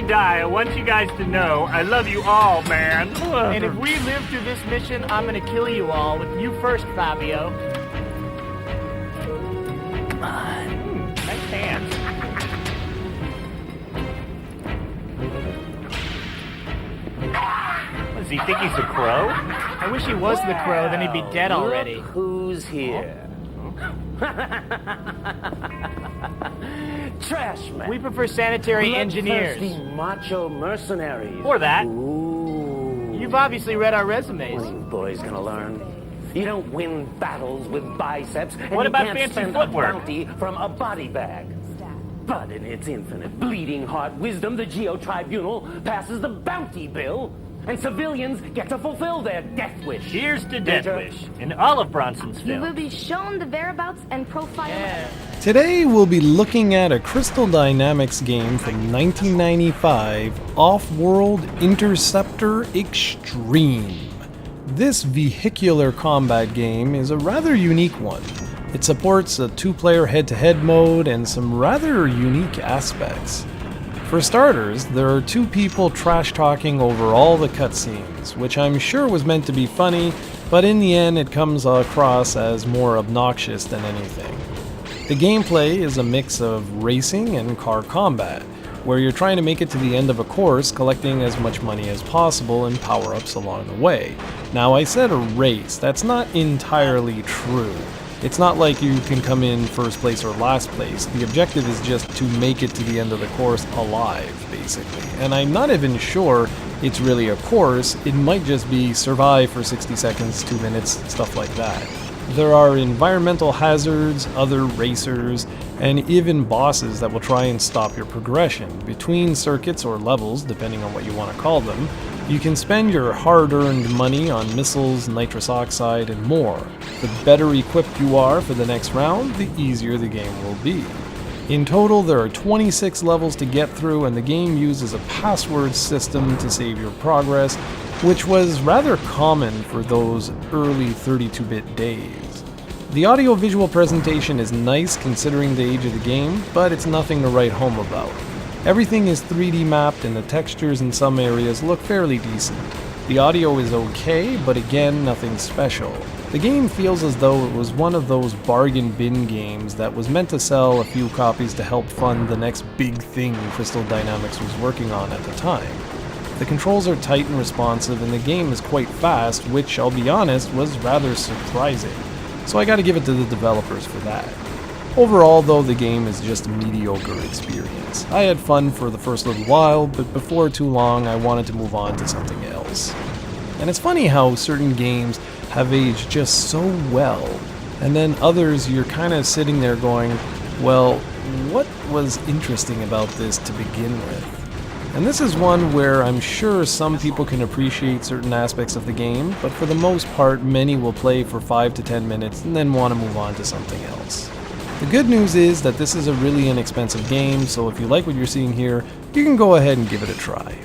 we die, I want you guys to know I love you all, man. And if we live through this mission, I'm gonna kill you all. With you first, Fabio. Come on. Nice hands. Does he think he's a crow? I wish he was the crow, then he'd be dead already. Look who's here. Trash man. We prefer sanitary engineers. Bloodthirsty macho mercenaries. Or that. Ooh. You've obviously read our resumes. What are you boys gonna learn? You don't win battles with biceps, and What you about can't fancy spend footwork? a bounty from a body bag. But in its infinite bleeding heart wisdom, the Geo Tribunal passes the bounty bill, and civilians get to fulfill their death wish. Here's to Death Major. Wish in all of Bronson's You will films. be shown the whereabouts and profile. Yeah. Today we'll be looking at a Crystal Dynamics game from 1995, Off-World Interceptor Extreme. This vehicular combat game is a rather unique one. It supports a 2-player head-to-head mode and some rather unique aspects. For starters, there are 2 people trash-talking over all the cutscenes, which I'm sure was meant to be funny, but in the end it comes across as more obnoxious than anything. The gameplay is a mix of racing and car combat, where you're trying to make it to the end of a course, collecting as much money as possible and power-ups along the way. Now, I said a race. That's not entirely true. It's not like you can come in first place or last place. The objective is just to make it to the end of the course alive, basically. And I'm not even sure it's really a course. It might just be survive for 60 seconds, 2 minutes, stuff like that. There are environmental hazards, other racers, and even bosses that will try and stop your progression. Between circuits or levels, depending on what you want to call them, you can spend your hard-earned money on missiles, nitrous oxide, and more. The better equipped you are for the next round, the easier the game will be. In total, there are 26 levels to get through, and the game uses a password system to save your progress, which was rather common for those early 32-bit days. The audio-visual presentation is nice considering the age of the game, but it's nothing to write home about. Everything is 3D mapped and the textures in some areas look fairly decent. The audio is okay, but again, nothing special. The game feels as though it was one of those bargain bin games that was meant to sell a few copies to help fund the next big thing Crystal Dynamics was working on at the time. The controls are tight and responsive, and the game is quite fast, which, I'll be honest, was rather surprising. So I gotta give it to the developers for that. Overall, though, the game is just a mediocre experience. I had fun for the first little while, but before too long I wanted to move on to something else. And it's funny how certain games have aged just so well, and then others you're kind of sitting there going, well, what was interesting about this to begin with? And this is one where I'm sure some people can appreciate certain aspects of the game, but for the most part, many will play for 5 to 10 minutes and then want to move on to something else. The good news is that this is a really inexpensive game, so if you like what you're seeing here, you can go ahead and give it a try.